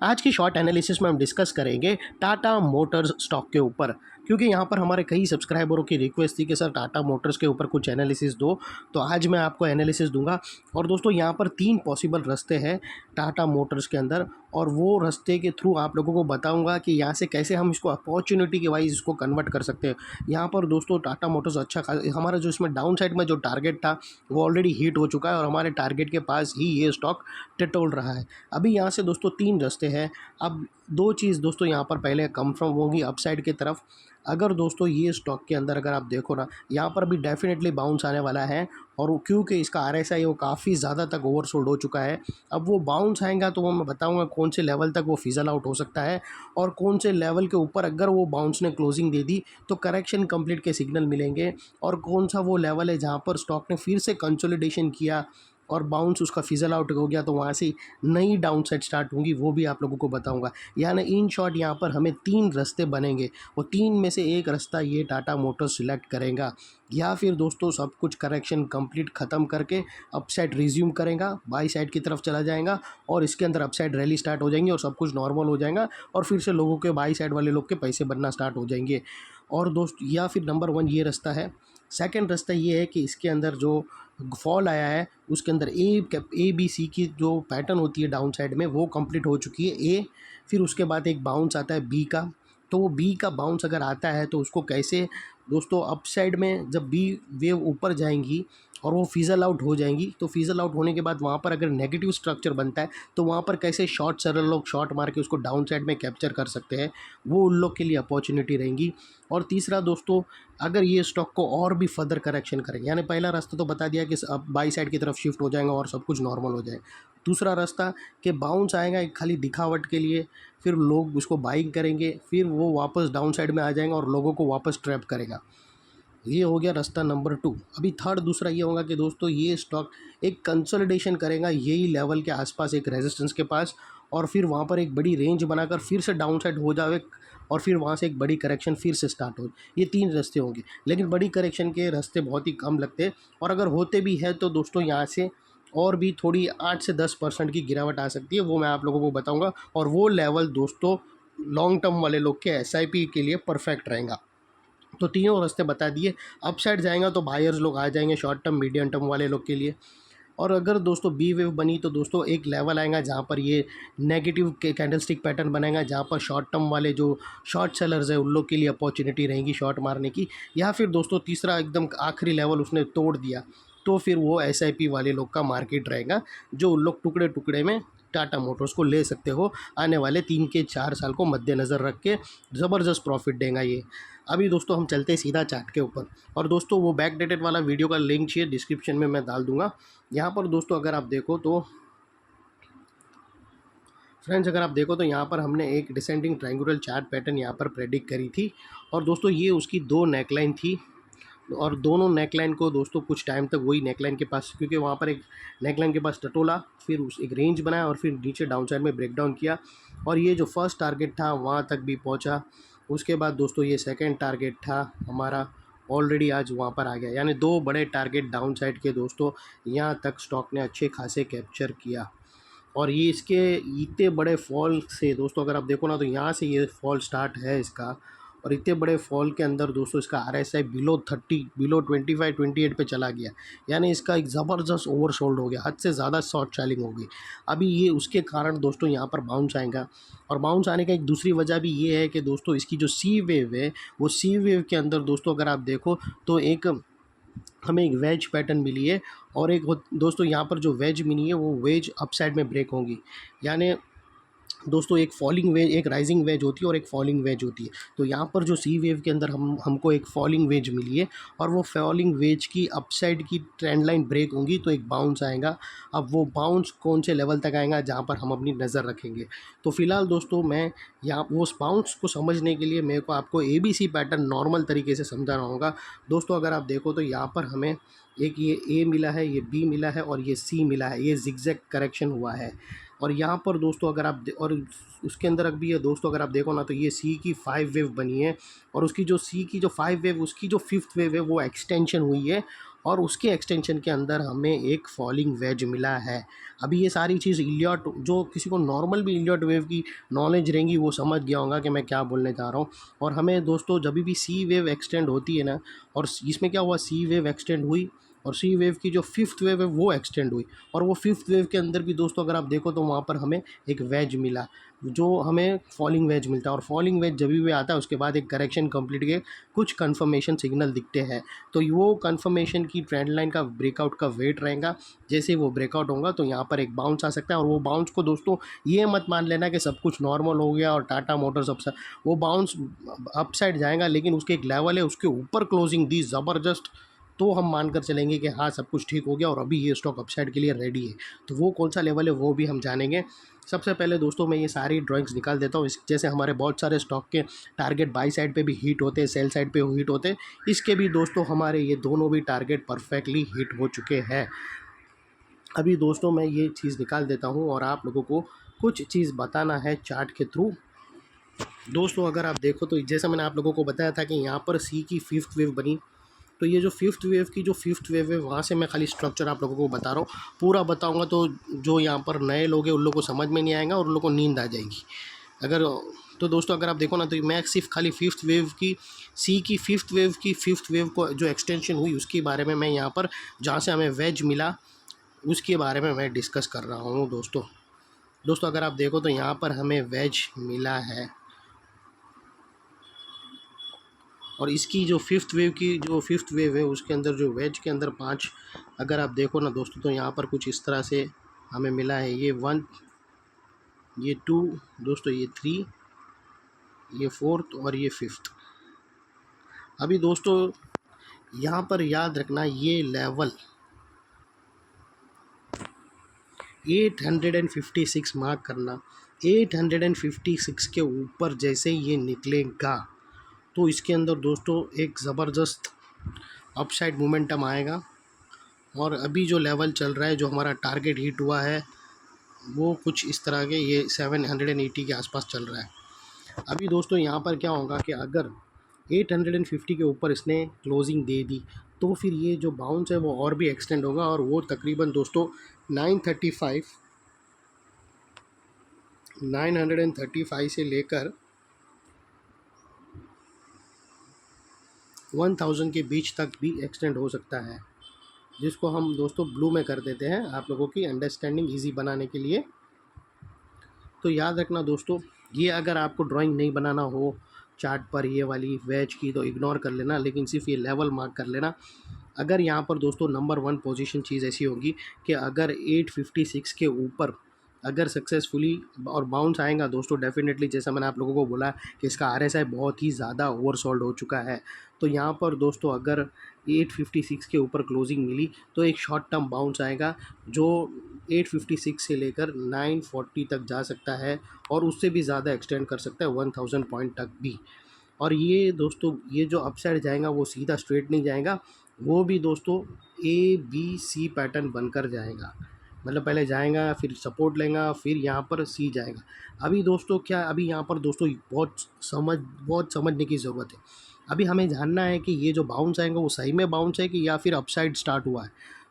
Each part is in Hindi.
आज की शॉर्ट एनालिसिस में हम डिस्कस करेंगे टाटा मोटर्स स्टॉक के ऊपर, क्योंकि यहाँ पर हमारे कई सब्सक्राइबरों की रिक्वेस्ट थी कि सर टाटा मोटर्स के ऊपर कुछ एनालिसिस दो। तो आज मैं आपको एनालिसिस दूंगा। और दोस्तों यहाँ पर 3 पॉसिबल रास्ते हैं टाटा मोटर्स के अंदर, और वो रास्ते के थ्रू आप लोगों को बताऊंगा कि यहाँ से कैसे हम इसको अपॉर्चुनिटी के वाइज इसको कन्वर्ट कर सकते हैं। यहाँ पर दोस्तों टाटा मोटर्स हमारा जो इसमें डाउन साइड में जो टारगेट था वो ऑलरेडी हिट हो चुका है, और हमारे टारगेट के पास ही ये स्टॉक टटोल रहा है। अभी यहाँ से दोस्तों 3 रास्ते हैं। अब 2 चीज़ दोस्तों यहाँ पर पहले कंफर्म होगी अपसाइड की तरफ। अगर दोस्तों ये स्टॉक के अंदर अगर आप देखो ना, यहाँ पर भी डेफिनेटली बाउंस आने वाला है, और क्योंकि इसका आरएसआई वो काफ़ी ज़्यादा तक ओवरसोल्ड हो चुका है। अब वो बाउंस आएगा तो वो मैं बताऊंगा कौन से लेवल तक वो फिजल आउट हो सकता है, और कौन से लेवल के ऊपर अगर वो बाउंस ने क्लोजिंग दे दी तो करेक्शन कंप्लीट के सिग्नल मिलेंगे, और कौन सा वो लेवल है जहाँ पर स्टॉक ने फिर से कंसोलिडेशन किया और बाउंस उसका फिजल आउट हो गया तो वहाँ से नई डाउन साइड स्टार्ट होंगी, वो भी आप लोगों को बताऊंगा। यानी इन शॉर्ट यहाँ पर हमें 3 रास्ते बनेंगे, वो 3 में से एक रास्ता ये टाटा मोटर्स सिलेक्ट करेगा, या फिर दोस्तों सब कुछ करेक्शन कंप्लीट ख़त्म करके अपसाइड रिज्यूम करेगा, बाई साइड की तरफ चला जाएगा, और इसके अंदर अपसाइड रैली स्टार्ट हो जाएंगी और सब कुछ नॉर्मल हो जाएगा, और फिर से लोगों के बाई साइड वाले लोग के पैसे बनना स्टार्ट हो जाएंगे। और दोस्त या फिर नंबर 1 ये रास्ता है। सेकंड रास्ता ये है कि इसके अंदर जो फॉल आया है उसके अंदर ए बी सी की जो पैटर्न होती है डाउन साइड में वो कंप्लीट हो चुकी है ए, फिर उसके बाद एक बाउंस आता है बी का। तो वो बी का बाउंस अगर आता है तो उसको कैसे दोस्तों अपसाइड में जब बी वेव ऊपर जाएंगी और वो फिजल आउट हो जाएंगी, तो फिजल आउट होने के बाद वहाँ पर अगर नेगेटिव स्ट्रक्चर बनता है तो वहाँ पर कैसे शॉर्ट सेलर लोग शॉर्ट मार के उसको डाउन साइड में कैप्चर कर सकते हैं, वो उन लोग के लिए अपॉर्चुनिटी रहेंगी। और तीसरा दोस्तों, अगर ये स्टॉक को और भी फर्दर करेक्शन करेंगे, यानी पहला रास्ता तो बता दिया कि अब बाई साइड की तरफ शिफ्ट हो जाएगा और सब कुछ नॉर्मल हो जाए। दूसरा रास्ता कि बाउंस आएगा एक खाली दिखावट के लिए, फिर लोग उसको बाइंग करेंगे, फिर वो वापस डाउन साइड में आ जाएगा और लोगों को वापस ट्रैप करेगा। ये हो गया रास्ता नंबर 2। अभी थर्ड दूसरा ये होगा कि दोस्तों ये स्टॉक एक कंसोलिडेशन करेगा यही लेवल के आसपास एक रेजिस्टेंस के पास, और फिर वहाँ पर एक बड़ी रेंज बनाकर फिर से डाउन साइड हो जाए, और फिर वहाँ से एक बड़ी करेक्शन फिर से स्टार्ट हो। ये 3 रास्ते होंगे, लेकिन बड़ी करेक्शन के रास्ते बहुत ही कम लगते हैं, और अगर होते भी है तो दोस्तों यहाँ से और भी थोड़ी 8 से 10% की गिरावट आ सकती है, वो मैं आप लोगों को बताऊँगा। और वो लेवल दोस्तों लॉन्ग टर्म वाले लोग के एसआईपी के लिए परफेक्ट रहेगा। तो तीनों रास्ते बता दिए। अपसाइड जाएगा तो बायर्स लोग आ जाएंगे शॉर्ट टर्म मीडियम टर्म वाले लोग के लिए। और अगर दोस्तों बी वेव बनी तो दोस्तों एक लेवल आएगा जहाँ पर ये नेगेटिव के कैंडलस्टिक पैटर्न बनाएगा, जहाँ पर शॉर्ट टर्म वाले जो शॉर्ट सेलर्स है उन लोग के लिए अपॉर्चुनिटी रहेगी शॉर्ट मारने की। या फिर दोस्तों तीसरा एकदम आखिरी लेवल उसने तोड़ दिया तो फिर वो एसआईपी वाले लोग का मार्केट रहेगा, जो उन लोग टुकड़े टुकड़े में टाटा मोटर्स को ले सकते हो आने वाले 3 के 4 साल को मद्देनज़र रख के। ज़बरदस्त प्रॉफिट देगा ये। अभी दोस्तों हम चलते हैं सीधा चार्ट के ऊपर, और दोस्तों वो बैक डेटेड वाला वीडियो का लिंक चाहिए डिस्क्रिप्शन में मैं डाल दूंगा। यहाँ पर दोस्तों अगर आप देखो तो फ्रेंड्स, अगर आप देखो तो यहाँ पर हमने एक डिसेंडिंग ट्रायंगुलर चार्ट पैटर्न यहाँ पर प्रेडिक्ट करी थी, और दोस्तों ये उसकी 2 नेकलाइन थी, और दोनों नेकलाइन को दोस्तों कुछ टाइम तक वही नेकलाइन के पास, क्योंकि वहाँ पर एक नेकलाइन के पास टटोला, फिर उस एक रेंज बनाया और फिर नीचे डाउन साइड में ब्रेक डाउन किया, और ये जो फर्स्ट टारगेट था वहाँ तक भी पहुँचा। उसके बाद दोस्तों ये सेकंड टारगेट था हमारा, ऑलरेडी आज वहाँ पर आ गया, यानी 2 बड़े टारगेट डाउन साइड के दोस्तों यहाँ तक स्टॉक ने अच्छे खासे कैप्चर किया। और ये इसके इतने बड़े फॉल से दोस्तों अगर आप देखो ना, तो यहाँ से ये फॉल स्टार्ट है इसका, और इतने बड़े फॉल के अंदर दोस्तों इसका आरएसआई बिलो 30 बिलो 25-28 पे चला गया, यानी इसका एक ज़बरदस्त ओवरसोल्ड हो गया, हद से ज़्यादा शॉर्ट सेलिंग हो गई। अभी ये उसके कारण दोस्तों यहाँ पर बाउंस आएगा, और बाउंस आने का एक दूसरी वजह भी ये है कि दोस्तों इसकी जो सी वेव है, वो सी वेव के अंदर दोस्तों अगर आप देखो तो एक हमें एक वेज पैटर्न मिली है, और एक दोस्तों यहाँ पर जो वेज मिली है वो वेज अपसाइड में ब्रेक होंगी। यानी दोस्तों एक फॉलिंग वेज, एक राइजिंग वेज होती है और एक फॉलिंग वेज होती है। तो यहाँ पर जो सी वेव के अंदर हमको एक फॉलिंग वेज मिली है, और वो फॉलिंग वेज की अपसाइड की ट्रेंड लाइन ब्रेक होंगी तो एक बाउंस आएगा। अब वो बाउंस कौन से लेवल तक आएगा जहाँ पर हम अपनी नज़र रखेंगे। तो फिलहाल दोस्तों मैं यहाँ वो उस बाउंस को समझने के लिए मेरे को आपको ABC पैटर्न नॉर्मल तरीके से समझाना होगा। दोस्तों अगर आप देखो तो यहाँ पर हमें एक ये ए मिला है, ये बी मिला है और ये सी मिला है, ये जिगजैग करेक्शन हुआ है। और यहाँ पर दोस्तों अगर आप और उसके अंदर अभी ये दोस्तों अगर आप देखो ना, तो ये सी की 5 वेव बनी है, और उसकी जो सी की जो 5 वेव उसकी जो 5th वेव है वो एक्सटेंशन हुई है, और उसके एक्सटेंशन के अंदर हमें एक फॉलिंग वेज मिला है। अभी ये सारी चीज़ इलियट, जो किसी को नॉर्मल भी इलियट वेव की नॉलेज रहेंगी वो समझ गया होगा कि मैं क्या बोलने जा रहा हूँ। और हमें दोस्तों जब भी सी वेव एक्सटेंड होती है ना, और इसमें क्या हुआ, सी वेव एक्सटेंड हुई और सी वेव की जो फिफ्थ वेव है वो एक्सटेंड हुई, और वो फिफ्थ वेव के अंदर भी दोस्तों अगर आप देखो तो वहाँ पर हमें एक वेज मिला, जो हमें फॉलिंग वेज मिलता है। और फॉलिंग वेज जब भी आता है उसके बाद एक करेक्शन कंप्लीट के कुछ कंफर्मेशन सिग्नल दिखते हैं, तो वो कंफर्मेशन की ट्रेंड लाइन का ब्रेकआउट का वेट रहेगा। जैसे ही वो ब्रेकआउट होगा तो यहाँ पर एक बाउंस आ सकता है, और वो बाउंस को दोस्तों ये मत मान लेना कि सब कुछ नॉर्मल हो गया और टाटा मोटर्स अपसाइड, वो बाउंस अपसाइड जाएगा लेकिन उसके एक लेवल है, उसके ऊपर क्लोजिंग दी ज़बरदस्त, तो हम मानकर चलेंगे कि हाँ सब कुछ ठीक हो गया और अभी ये स्टॉक अपसाइड के लिए रेडी है। तो वो कौन सा लेवल है वो भी हम जानेंगे। सबसे पहले दोस्तों मैं ये सारी ड्राइंग्स निकाल देता हूँ। जैसे हमारे बहुत सारे स्टॉक के टारगेट बाई साइड पे भी हिट होते हैं, सेल साइड पे हिट होते हैं, इसके भी दोस्तों हमारे ये दोनों भी टारगेट परफेक्टली हिट हो चुके हैं। अभी दोस्तों मैं ये चीज़ निकाल देता हूँ और आप लोगों को कुछ चीज़ बताना है चार्ट के थ्रू। दोस्तों अगर आप देखो तो जैसा मैंने आप लोगों को बताया था कि यहाँ पर सी की फिफ्थ वेव बनी, तो ये जो फिफ्थ वेव की जो फिफ्थ वेव है वहाँ से मैं खाली स्ट्रक्चर आप लोगों को बता रहा हूँ। पूरा बताऊँगा तो जो यहाँ पर नए लोग हैं उन लोगों को समझ में नहीं आएगा और उन लोगों को नींद आ जाएगी अगर। तो दोस्तों अगर आप देखो ना तो मैं सिर्फ खाली फिफ्थ वेव की, सी की फिफ्थ वेव को जो एक्सटेंशन हुई उसके बारे में मैं यहाँ पर, जहाँ से हमें वेज मिला उसके बारे में मैं डिस्कस कर रहा हूँ दोस्तों। दोस्तों अगर आप देखो तो यहाँ पर हमें वेज मिला है, और इसकी जो फिफ्थ वेव है उसके अंदर जो वेज के अंदर 5, अगर आप देखो ना दोस्तों तो यहाँ पर कुछ इस तरह से हमें मिला है। ये 1, ये 2 दोस्तों, ये 3, ये 4th और ये 5th। अभी दोस्तों यहाँ पर याद रखना ये लेवल 856 मार्क करना। 856 के ऊपर जैसे ये निकलेगा तो इसके अंदर दोस्तों एक ज़बरदस्त अपसाइड मोमेंटम आएगा। और अभी जो लेवल चल रहा है, जो हमारा टारगेट हिट हुआ है, वो कुछ इस तरह के ये 780 के आसपास चल रहा है। अभी दोस्तों यहाँ पर क्या होगा कि अगर 850 के ऊपर इसने क्लोजिंग दे दी तो फिर ये जो बाउंस है वो और भी एक्सटेंड होगा, और वो तकरीबन दोस्तों 935 से लेकर 1000 के बीच तक भी एक्सटेंड हो सकता है, जिसको हम दोस्तों ब्लू में कर देते हैं आप लोगों की अंडरस्टैंडिंग ईजी बनाने के लिए। तो याद रखना दोस्तों, ये अगर आपको ड्राइंग नहीं बनाना हो चार्ट पर ये वाली वेज की तो इग्नोर कर लेना, लेकिन सिर्फ ये लेवल मार्क कर लेना। अगर यहाँ पर दोस्तों नंबर 1 पोजीशन चीज़ ऐसी होगी कि अगर 856 के ऊपर अगर सक्सेसफुली और बाउंस आएगा दोस्तों, डेफिनेटली जैसा मैंने आप लोगों को बोला कि इसका आरएसआई बहुत ही ज़्यादा ओवरसोल्ड हो चुका है। तो यहाँ पर दोस्तों अगर 856 के ऊपर क्लोजिंग मिली तो एक शॉर्ट टर्म बाउंस आएगा जो 856 से लेकर 940 तक जा सकता है, और उससे भी ज़्यादा एक्सटेंड कर सकता है 1000 पॉइंट तक भी। और ये दोस्तों ये जो अपसाइड जाएगा वो सीधा स्ट्रेट नहीं जाएगा, वो भी दोस्तों ABC पैटर्न बनकर जाएगा। मतलब पहले जाएगा, फिर सपोर्ट लेगा, फिर यहाँ पर सी जाएगा। अभी दोस्तों क्या, अभी यहाँ पर दोस्तों बहुत समझने की ज़रूरत है। अभी हमें जानना है कि ये जो बाउंस आएगा वो सही में बाउंस है कि या फिर अपसाइड स्टार्ट हुआ है।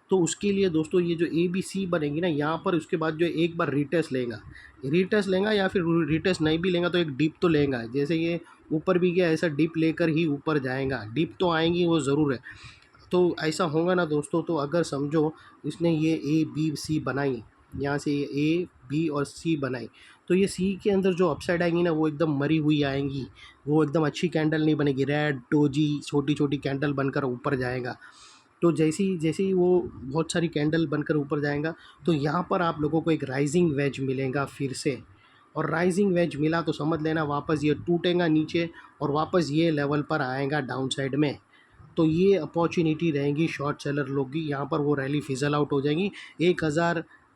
तो उसके लिए दोस्तों ये जो ABC बनेगी ना यहाँ पर, उसके बाद जो एक बार रीटेस्ट लेगा या फिर रीटेस्ट नहीं भी लेगा तो एक डिप तो लेगा। जैसे ये ऊपर भी गया ऐसा डिप लेकर ही ऊपर जाएगा, डिप तो आएंगी वो ज़रूर है। तो ऐसा होगा ना दोस्तों, तो अगर समझो इसने ये ABC बनाई, यहाँ से ये A B और C बनाई, तो ये C के अंदर जो अपसाइड आएंगी ना वो एकदम मरी हुई आएंगी, वो एकदम अच्छी कैंडल नहीं बनेगी, रेड डोजी छोटी छोटी कैंडल बनकर ऊपर जाएगा। तो जैसे ही वो बहुत सारी कैंडल बनकर ऊपर जाएगा तो यहाँ पर आप लोगों को एक राइजिंग वेज मिलेगा फिर से, और राइजिंग वेज मिला तो समझ लेना वापस ये टूटेगा नीचे और वापस ये लेवल पर आएगा डाउन साइड में। तो ये अपॉर्चुनिटी रहेंगी शॉर्ट सेलर लोग की, यहाँ पर वो रैली फिजल आउट हो जाएंगी।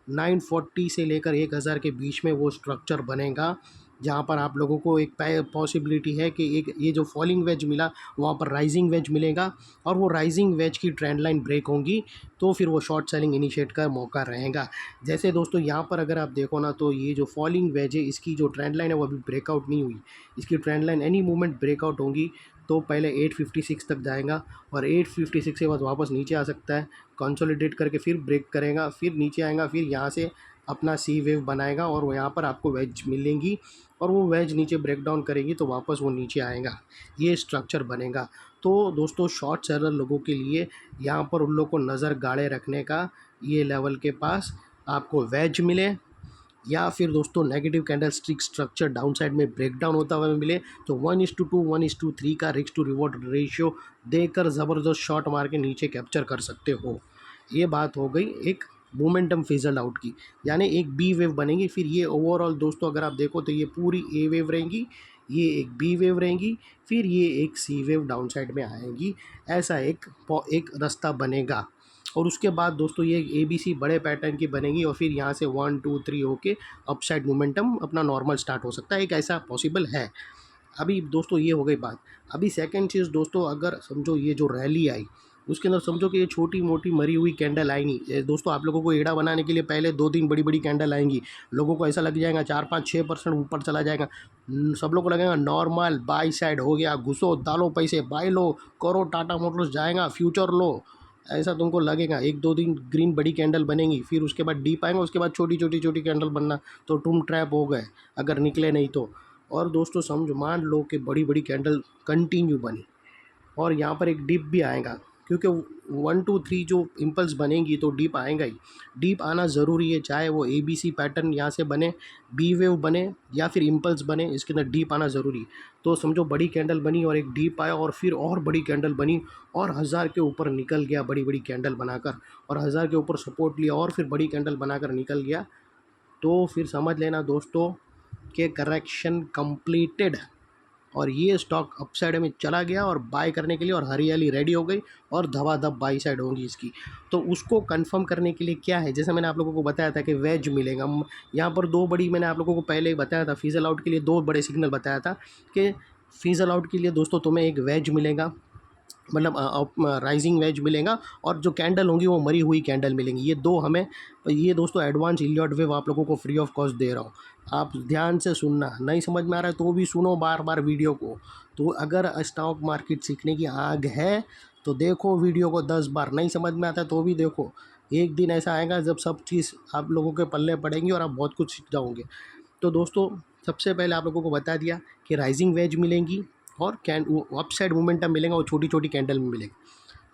1940 से लेकर 1000 के बीच में वो स्ट्रक्चर बनेगा, जहाँ पर आप लोगों को एक पॉसिबिलिटी है कि एक ये जो फॉलिंग वेज मिला वहाँ पर राइजिंग वेज मिलेगा, और वो राइजिंग वेज की ट्रेंड लाइन ब्रेक होंगी तो फिर वो शॉर्ट सेलिंग इनिशिएट का मौका रहेगा। जैसे दोस्तों यहाँ पर अगर आप देखो ना तो ये जो फॉलिंग वेज है इसकी जो ट्रेंड लाइन है वो अभी ब्रेकआउट नहीं हुई, इसकी trend line any moment breakout होंगी तो पहले 856 तक जाएगा और 856 के बाद वापस नीचे आ सकता है, कंसोलिडेट करके फिर ब्रेक करेगा, फिर नीचे आएगा, फिर यहाँ से अपना सी वेव बनाएगा और यहाँ पर आपको वेज मिलेंगी और वो वेज नीचे ब्रेक डाउन करेगी तो वापस वो नीचे आएगा, ये स्ट्रक्चर बनेगा। तो दोस्तों शॉर्ट सेलर लोगों के लिए यहाँ पर उन लोगों को नज़र गाड़े रखने का, ये लेवल के पास आपको वेज मिले या फिर दोस्तों negative candle stick structure down side में ब्रेकडाउन होता हुआ मिले तो 1:2 1:3 का रिस्क टू रिवॉर्ड रेशियो देकर ज़बरदस्त शॉट मार के नीचे कैप्चर कर सकते हो। ये बात हो गई एक मोमेंटम फिजल आउट की, यानी एक बी वेव बनेगी। फिर ये ओवरऑल दोस्तों अगर आप देखो तो ये पूरी ए वेव रहेंगी, ये एक बी वेव रहेंगी, फिर ये एक सी वेव डाउन साइड में आएगी। ऐसा एक रास्ता बनेगा और उसके बाद दोस्तों ये ए बी सी बड़े पैटर्न की बनेगी और फिर यहाँ से 1 2 3 होके अपसाइड मोमेंटम अपना नॉर्मल स्टार्ट हो सकता है, एक ऐसा पॉसिबल है। अभी दोस्तों ये हो गई बात। अभी सेकंड चीज़ दोस्तों, अगर समझो ये जो रैली आई उसके अंदर समझो कि ये छोटी मोटी मरी हुई कैंडल आई नहीं। दोस्तों आप लोगों को एड़ा बनाने के लिए पहले 2-3 बड़ी बड़ी कैंडल आएंगी, लोगों को ऐसा लग जाएगा 4-5-6% ऊपर चला जाएगा, सब लोग को लगेगा नॉर्मल बाई साइड हो गया, घुसो डालो पैसे बाय लो करो, टाटा मोटर्स जाएगा, फ्यूचर लो, ऐसा तुमको लगेगा। 1-2 दिन ग्रीन बड़ी कैंडल बनेंगी, फिर उसके बाद डीप आएंगे, उसके बाद छोटी छोटी छोटी कैंडल बनना, तो तुम ट्रैप हो गए अगर निकले नहीं तो। और दोस्तों समझो मान लो कि बड़ी बड़ी कैंडल कंटिन्यू बनी और यहाँ पर एक डिप भी आएगा, क्योंकि 1 2 3 जो इम्पल्स बनेंगी तो डीप आएगा ही, डीप आना ज़रूरी है, चाहे वो ए बी सी पैटर्न यहाँ से बने, बी वेव बने या फिर इम्पल्स बने, इसके अंदर डीप आना ज़रूरी है। तो समझो बड़ी कैंडल बनी और एक डीप आया और फिर और बड़ी कैंडल बनी और 1000 के ऊपर निकल गया बड़ी बड़ी कैंडल बनाकर, और 1000 के ऊपर सपोर्ट लिया और फिर बड़ी कैंडल बनाकर निकल गया, तो फिर समझ लेना दोस्तों कि करेक्शन कंप्लीटेड और ये स्टॉक अपसाइड में चला गया और बाय करने के लिए, और हरियाली रेडी हो गई और धबाधब बाई साइड होंगी इसकी। तो उसको कंफर्म करने के लिए क्या है, जैसे मैंने आप लोगों को बताया था कि वेज मिलेगा, यहाँ पर दो बड़ी, मैंने आप लोगों को पहले ही बताया था, फिजल आउट के लिए दो बड़े सिग्नल बताया था कि फिजल आउट के लिए दोस्तों तुम्हें एक वेज मिलेगा, मतलब राइजिंग वेज मिलेगा, और जो कैंडल होंगी वो मरी हुई कैंडल मिलेंगी। ये दो हमें, ये दोस्तों एडवांस इलियट वेव आप लोगों को फ्री ऑफ कॉस्ट दे रहा हूँ, आप ध्यान से सुनना, नहीं समझ में आ रहा है तो भी सुनो बार बार वीडियो को। तो अगर स्टॉक मार्केट सीखने की आग है तो देखो वीडियो को 10 बार, नहीं समझ में आता है तो भी देखो। एक दिन ऐसा आएगा जब सब चीज़ आप लोगों के पल्ले पड़ेंगी और आप बहुत कुछ सीख जाओगे। तो दोस्तों सबसे पहले आप लोगों को बता दिया कि राइजिंग वेज मिलेंगी और अपसाइड मोमेंटम मिलेगा, वो छोटी छोटी कैंडल में मिलेगा।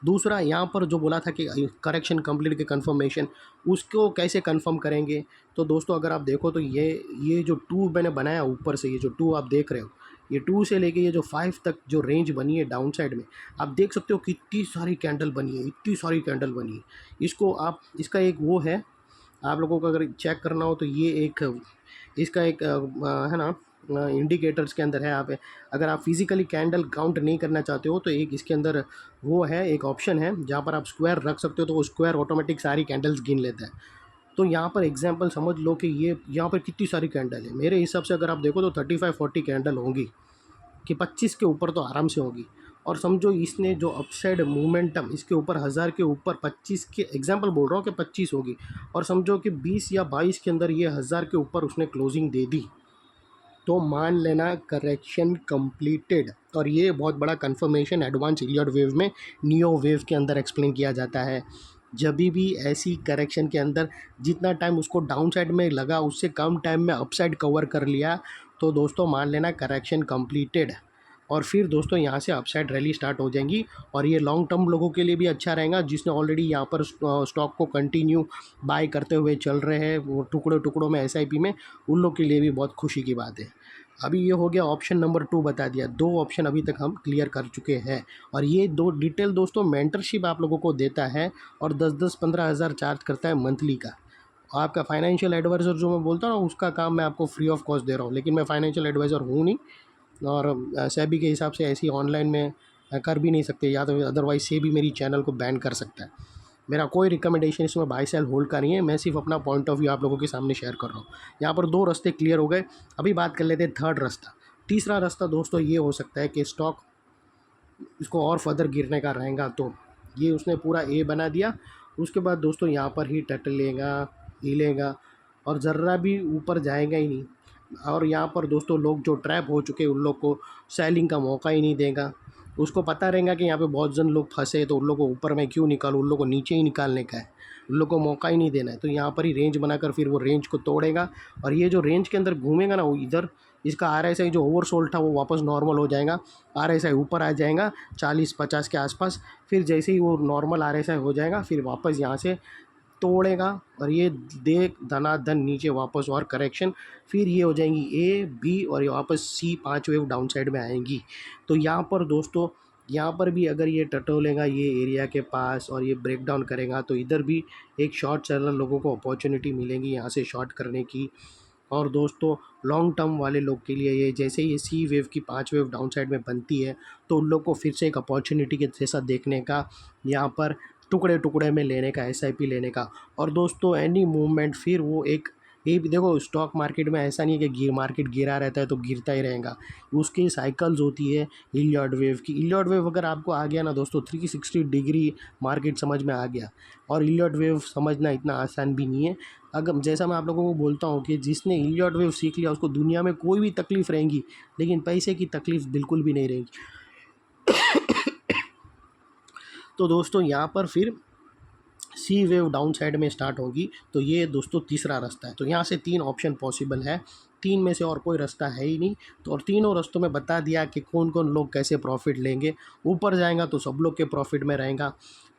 दूसरा यहाँ पर जो बोला था कि करेक्शन कंप्लीट के कंफर्मेशन, उसको कैसे कंफर्म करेंगे। तो दोस्तों अगर आप देखो तो ये जो 2 मैंने बनाया ऊपर से, ये जो 2 आप देख रहे हो, ये 2 से लेके ये जो 5 तक जो रेंज बनी है डाउन साइड में, आप देख सकते हो कितनी सारी कैंडल बनी है, इतनी सारी कैंडल बनी है। इसको आप, इसका एक वो है, आप लोगों को अगर चेक करना हो तो ये एक, इसका एक है ना, इंडिकेटर्स के अंदर है। आप अगर आप फिज़िकली कैंडल काउंट नहीं करना चाहते हो तो एक इसके अंदर वो है, एक ऑप्शन है जहाँ पर आप स्क्वायर रख सकते हो, तो वो स्क्वायर ऑटोमेटिक सारी कैंडल्स गिन लेता है। तो यहाँ पर एग्जांपल समझ लो कि ये यहाँ पर कितनी सारी कैंडल है, मेरे हिसाब से अगर आप देखो तो 35-40 कैंडल होंगी, कि 25 के ऊपर तो आराम से होगी। और समझो इसने जो अपसाइड मोमेंटम इसके ऊपर 1000 के ऊपर 25 के एग्जांपल बोल रहा हूँ कि 25 होगी, और समझो कि 20 या 22 के अंदर ये 1000 के ऊपर उसने क्लोजिंग दे दी, तो मान लेना करेक्शन कंप्लीटेड। और ये बहुत बड़ा कंफर्मेशन एडवांस इलियट वेव में, नियो वेव के अंदर एक्सप्लेन किया जाता है। जब भी ऐसी करेक्शन के अंदर जितना टाइम उसको डाउन साइड में लगा उससे कम टाइम में अपसाइड कवर कर लिया, तो दोस्तों मान लेना करेक्शन कंप्लीटेड। और फिर दोस्तों यहाँ से अपसाइड रैली स्टार्ट हो जाएंगी, और ये लॉन्ग टर्म लोगों के लिए भी अच्छा रहेगा, जिसने ऑलरेडी यहाँ पर स्टॉक को कंटिन्यू बाय करते हुए चल रहे हैं वो टुकड़ों टुकड़ों में SIP में, उन लोग के लिए भी बहुत खुशी की बात है। अभी ये हो गया ऑप्शन नंबर 2 बता दिया, 2 ऑप्शन अभी तक हम क्लियर कर चुके हैं। और ये 2 डिटेल दोस्तों मेंटरशिप आप लोगों को देता है और 10-10-15 हज़ार चार्ज करता है मंथली का। आपका फाइनेंशियल एडवाइज़र जो मैं बोलता हूँ ना, उसका काम मैं आपको फ्री ऑफ कॉस्ट दे रहा हूँ, लेकिन मैं फाइनेंशियल एडवाइज़र हूँ नहीं, और सेबी के हिसाब से ऐसी ऑनलाइन में कर भी नहीं सकते, या तो अदरवाइज सेबी मेरी चैनल को बैन कर सकता है। मेरा कोई रिकमेंडेशन इसमें बाय सेल होल्ड का नहीं है, मैं सिर्फ अपना पॉइंट ऑफ व्यू आप लोगों के सामने शेयर कर रहा हूँ। यहाँ पर 2 रास्ते क्लियर हो गए। अभी बात कर लेते हैं थर्ड रास्ता। तीसरा रास्ता दोस्तों ये हो सकता है कि स्टॉक इसको और फर्दर गिरने का रहेगा, तो ये उसने पूरा ए बना दिया, उसके बाद दोस्तों यहाँ पर ही टट लेगा, हिलेगा और ज़र्रा भी ऊपर जाएगा ही नहीं। और यहाँ पर दोस्तों लोग जो ट्रैप हो चुके हैं उन लोग को सेलिंग का मौका ही नहीं देगा। उसको पता रहेगा कि यहाँ पे बहुत जन लोग फंसे हैं, तो उन लोगों को ऊपर मैं क्यों निकालूँ, उन लोगों को नीचे ही निकालने का है, उन लोगों को मौका ही नहीं देना है। तो यहाँ पर ही रेंज बनाकर फिर वो रेंज को तोड़ेगा, और ये जो रेंज के अंदर घूमेगा ना, वो इधर इसका RSI जो ओवरसोल्ड था वो वापस नॉर्मल हो जाएगा, RSI ऊपर आ जाएगा 40-50 के आसपास। फिर जैसे ही वो नॉर्मल RSI हो जाएगा, फिर वापस यहाँ से तोड़ेगा, और ये देख धनाधन नीचे वापस और करेक्शन, फिर ये हो जाएंगी A, B और ये वापस C, 5 वेव डाउन साइड में आएंगी। तो यहाँ पर दोस्तों, यहाँ पर भी अगर ये टटोलेगा ये एरिया के पास और ये ब्रेक डाउन करेगा, तो इधर भी एक शॉर्ट सेलर लोगों को अपॉर्चुनिटी मिलेगी यहाँ से शॉर्ट करने की। और दोस्तों, लॉन्ग टर्म वाले लोग के लिए ये जैसे ही ये C वेव की 5 वेव डाउन साइड में बनती है, तो उन लोग को फिर से एक अपॉर्चुनिटी के जैसा देखने का, यहाँ पर टुकड़े टुकड़े में लेने का, SIP लेने का। और दोस्तों, एनी मूवमेंट फिर वो एक ये भी देखो, स्टॉक मार्केट में ऐसा नहीं है कि मार्केट गिरा रहता है तो गिरता ही रहेगा, उसकी साइकिल्स होती है। इलियॉड वेव की, इलियॉड वेव अगर आपको आ गया ना दोस्तों, 360 डिग्री मार्केट समझ में आ गया। और इलियॉड वेव समझना इतना आसान भी नहीं है। अगर जैसा मैं आप लोगों को बोलता हूँ कि जिसने इलियॉड वेव सीख लिया उसको दुनिया में कोई भी तकलीफ़ रहेगी, लेकिन पैसे की तकलीफ़ बिल्कुल भी नहीं रहेगी। तो दोस्तों, यहाँ पर फिर C वेव डाउन साइड में स्टार्ट होगी। तो ये दोस्तों तीसरा रास्ता है। तो यहाँ से 3 ऑप्शन पॉसिबल है, 3 में से और कोई रास्ता है ही नहीं। तो और तीनों रास्तों में बता दिया कि कौन कौन लोग कैसे प्रॉफिट लेंगे। ऊपर जाएगा तो सब लोग के प्रॉफिट में रहेगा,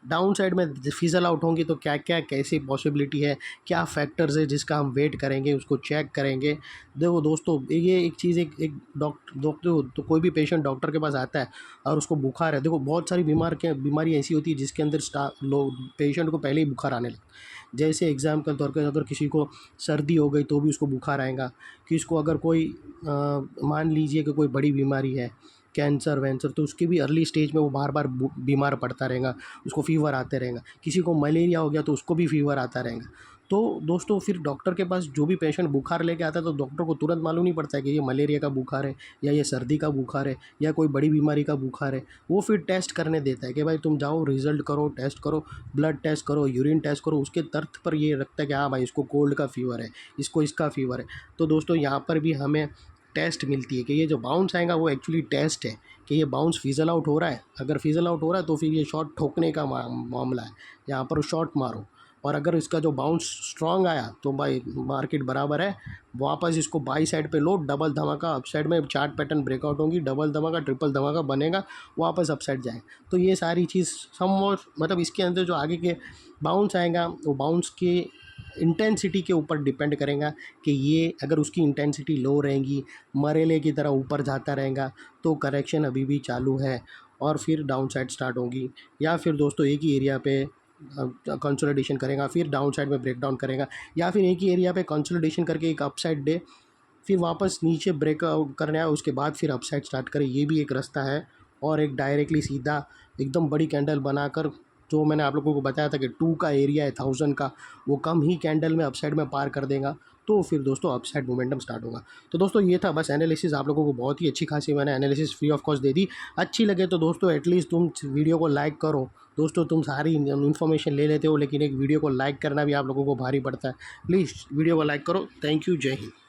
डाउन साइड में फिजल आउट होंगी तो क्या क्या कैसी पॉसिबिलिटी है, क्या फैक्टर्स है जिसका हम वेट करेंगे, उसको चेक करेंगे। देखो दोस्तों, ये एक चीज़, एक डॉक्टर तो कोई भी पेशेंट डॉक्टर के पास आता है और उसको बुखार है। देखो, बहुत सारी बीमारी ऐसी होती है जिसके अंदर लोग पेशेंट को पहले ही बुखार आने लगता है। जैसे एग्ज़ाम के तौर पर, अगर किसी को सर्दी हो गई तो भी उसको बुखार आएगा। किसी को अगर कोई मान लीजिए कि कोई बड़ी बीमारी है, कैंसर वैंसर, तो उसके भी अर्ली स्टेज में वो बार बार बीमार पड़ता रहेगा, उसको फ़ीवर आते रहेगा। किसी को मलेरिया हो गया तो उसको भी फ़ीवर आता रहेगा। तो दोस्तों, फिर डॉक्टर के पास जो भी पेशेंट बुखार लेके आता है, तो डॉक्टर को तुरंत मालूम नहीं पड़ता है कि ये मलेरिया का बुखार है, या ये सर्दी का बुखार है, या कोई बड़ी बीमारी का बुखार है। वो फिर टेस्ट करने देता है कि भाई तुम जाओ, रिज़ल्ट करो, टेस्ट करो, ब्लड टेस्ट करो, यूरिन टेस्ट करो। उसके तर्थ पर ये रखता है कि हाँ भाई, इसको कोल्ड का फ़ीवर है, इसको इसका फ़ीवर है। तो दोस्तों, यहाँ पर भी हमें टेस्ट मिलती है कि ये जो बाउंस आएगा वो एक्चुअली टेस्ट है कि ये बाउंस फिज़ल आउट हो रहा है। अगर फिज़ल आउट हो रहा है तो फिर ये शॉट ठोकने का मामला है, यहाँ पर शॉट मारो। और अगर इसका जो बाउंस स्ट्रांग आया तो भाई मार्केट बराबर है, वापस इसको बाई साइड पे लो, डबल धमाका अप साइड में चार्ट पैटर्न ब्रेकआउट होंगी, डबल धमाका ट्रिपल धमाका बनेगा, वापस अप साइड जाए। तो ये सारी चीज़ मतलब इसके अंदर जो आगे के बाउंस आएगा, वो बाउंस के इंटेंसिटी के ऊपर डिपेंड करेगा कि ये अगर उसकी इंटेंसिटी लो रहेगी, मरेले की तरह ऊपर जाता रहेगा, तो करेक्शन अभी भी चालू है और फिर डाउन साइड स्टार्ट होगी। या फिर दोस्तों, एक ही एरिया पे कंसोलिडेशन करेगा, फिर डाउन साइड में ब्रेक डाउन करेगा, या फिर एक ही एरिया पे कंसोलिडेशन करके एक अप साइड दे, फिर वापस नीचे ब्रेक करने आए, उसके बाद फिर अप साइड स्टार्ट करे। ये भी एक रास्ता है। और एक डायरेक्टली सीधा एकदम बड़ी कैंडल बनाकर, जो मैंने आप लोगों को बताया था कि 2 का एरिया है 1000 का, वो कम ही कैंडल में अपसाइड में पार कर देगा, तो फिर दोस्तों अपसाइड मोमेंटम स्टार्ट होगा। तो दोस्तों, ये था बस एनालिसिस। आप लोगों को बहुत ही अच्छी खासी मैंने एनालिसिस फ्री ऑफ कॉस्ट दे दी। अच्छी लगे तो दोस्तों एटलीस्ट तुम वीडियो को लाइक करो। दोस्तों, तुम सारी इन्फॉर्मेशन ले लेते हो, लेकिन एक वीडियो को लाइक करना भी आप लोगों को भारी पड़ता है। प्लीज़ वीडियो को लाइक करो। Thank you. जय हिंद।